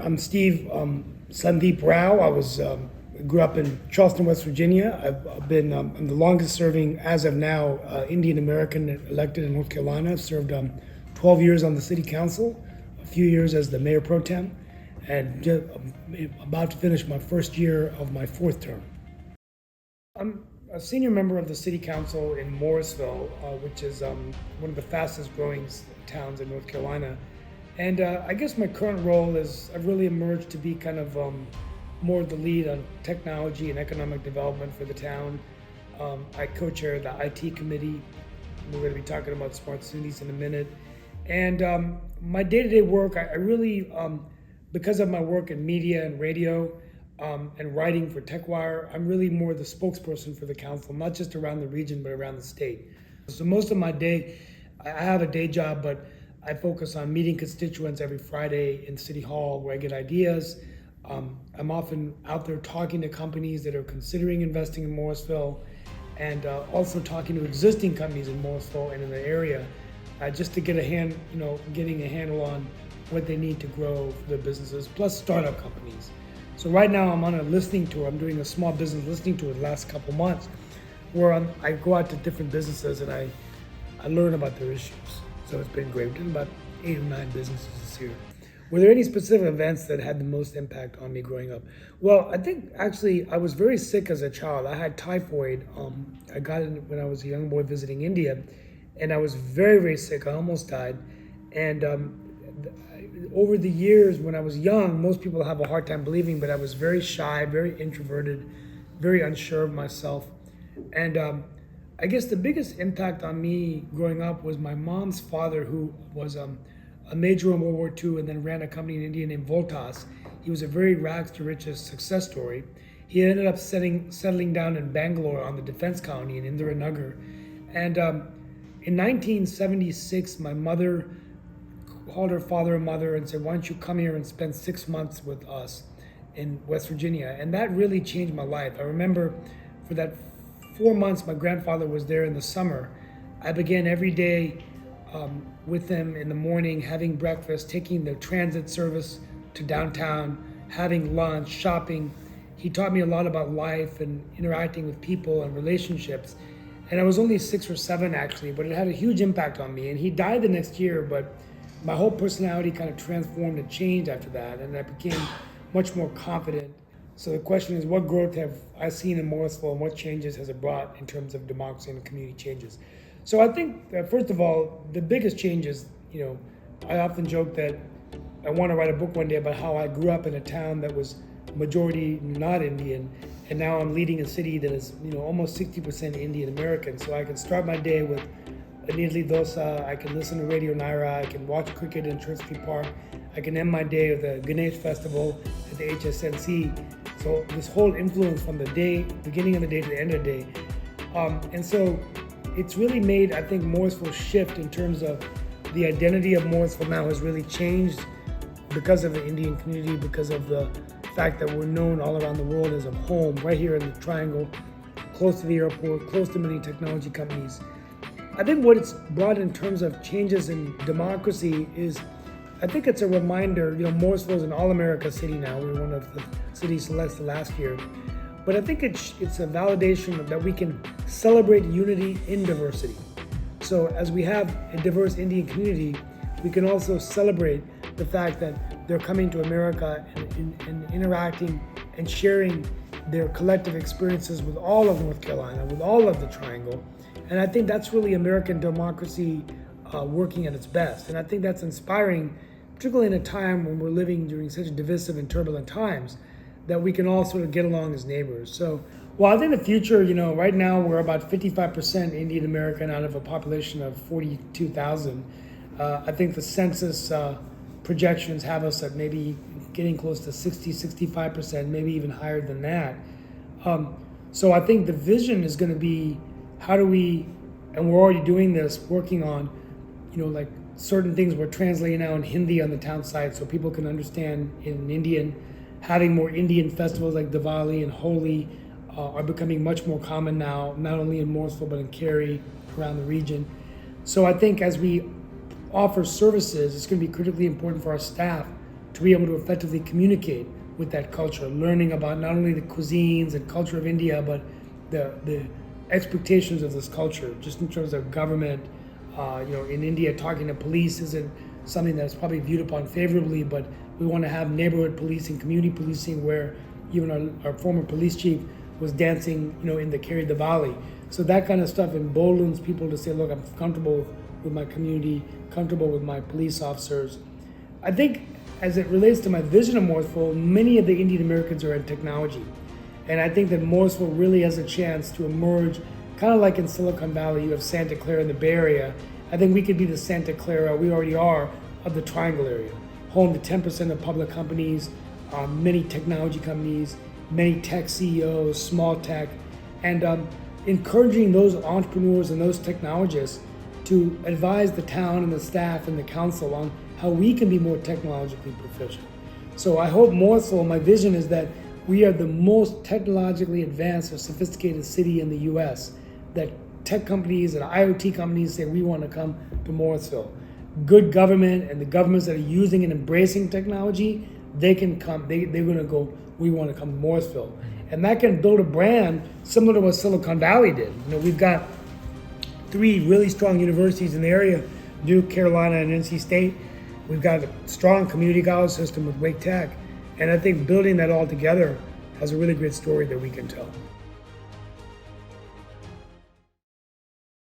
I'm Steve Sandeep Rao. Grew up in Charleston, West Virginia. I'm the longest serving, as of now, Indian American elected in North Carolina. I've served 12 years on the city council, a few years as the mayor pro tem, and I'm about to finish my first year of my fourth term. I'm a senior member of the city council in Morrisville, which is one of the fastest growing towns in North Carolina. And I guess my current role is I've really emerged to be kind of more of the lead on technology and economic development for the town. I co-chair the IT committee. We're going to be talking about smart cities in a minute. And my day-to-day work, I really, because of my work in media and radio and writing for TechWire, I'm really more the spokesperson for the council, not just around the region, but around the state. So most of my day, I have a day job, but I focus on meeting constituents every Friday in City Hall where I get ideas. I'm often out there talking to companies that are considering investing in Morrisville, and also talking to existing companies in Morrisville and in the area, just to get getting a handle on what they need to grow their businesses, plus startup companies. So right now I'm on a listening tour. I'm doing a small business listening tour the last couple months, where I go out to different businesses and I learn about their issues. So it's been great. We've done about 8 or 9 businesses this year. Were there any specific events that had the most impact on me growing up? Well, I think actually I was very sick as a child. I had typhoid. I got it when I was a young boy visiting India, and I was very, very sick. I almost died. And over the years when I was young, most people have a hard time believing, but I was very shy, very introverted, very unsure of myself. And I guess the biggest impact on me growing up was my mom's father, who was a major in World War II and then ran a company in India named Voltas. He was a very rags to riches success story. He ended up settling down in Bangalore on the defense colony in Indiranagar. And in 1976, my mother called her father and mother and said, "Why don't you come here and spend 6 months with us in West Virginia?" And that really changed my life. I remember for that 4 months my grandfather was there in the summer. I began every day with them in the morning, having breakfast, taking the transit service to downtown, having lunch, shopping. He taught me a lot about life and interacting with people and relationships. And I was only 6 or 7 actually, but it had a huge impact on me. And he died the next year, but my whole personality kind of transformed and changed after that, and I became much more confident. So the question is, what growth have I seen in Morrisville, and what changes has it brought in terms of democracy and community changes? So I think that first of all, the biggest changes, I often joke that I want to write a book one day about how I grew up in a town that was majority not Indian, and now I'm leading a city that is, almost 60% Indian American. So I can start my day with an idli dosa, I can listen to Radio Naira, I can watch cricket in Church Street Park, I can end my day with the Ganesh Festival at the HSNC. So this whole influence from the day, beginning of the day to the end of the day. And so it's really made, I think, Morrisville shift in terms of the identity of Morrisville now has really changed because of the Indian community, because of the fact that we're known all around the world as a home, right here in the Triangle, close to the airport, close to many technology companies. I think what it's brought in terms of changes in democracy is, I think it's a reminder, Morrisville is an all-America city now. We're one of the cities selected last year. But I think it's a validation that we can celebrate unity in diversity. So as we have a diverse Indian community, we can also celebrate the fact that they're coming to America and interacting and sharing their collective experiences with all of North Carolina, with all of the Triangle. And I think that's really American democracy working at its best. And I think that's inspiring, particularly in a time when we're living during such divisive and turbulent times, that we can all sort of get along as neighbors. So, well, I think the future, right now we're about 55% Indian American out of a population of 42,000. I think the census projections have us at maybe getting close to 65%, maybe even higher than that. So I think the vision is going to be, how do we, and we're already doing this, working on, like certain things we're translating now in Hindi on the town site so people can understand in Indian. Having more Indian festivals like Diwali and Holi are becoming much more common now, not only in Morrisville, but in Cary, around the region. So I think as we offer services, it's going to be critically important for our staff to be able to effectively communicate with that culture, learning about not only the cuisines and culture of India, but the expectations of this culture, just in terms of government. In India, talking to police isn't something that's probably viewed upon favorably, but we want to have neighborhood policing, community policing, where even our former police chief was dancing, in the Kerry the Valley. So that kind of stuff emboldens people to say, look, I'm comfortable with my community, comfortable with my police officers. I think as it relates to my vision of Morrisville, many of the Indian Americans are in technology. And I think that Morrisville really has a chance to emerge, kind of like in Silicon Valley, you have Santa Clara in the Bay Area. I think we could be the Santa Clara, we already are, of the Triangle area. Home to 10% of public companies, many technology companies, many tech CEOs, small tech, and encouraging those entrepreneurs and those technologists to advise the town and the staff and the council on how we can be more technologically proficient. So I hope Morrisville, my vision is that we are the most technologically advanced or sophisticated city in the US, that tech companies and IoT companies say we want to come to Morrisville. Good government and the governments that are using and embracing technology, they can come, they're going to go, we want to come to Morrisville. And that can build a brand similar to what Silicon Valley did. We've got 3 really strong universities in the area, Duke, Carolina, and NC State. We've got a strong community college system with Wake Tech. And I think building that all together has a really great story that we can tell.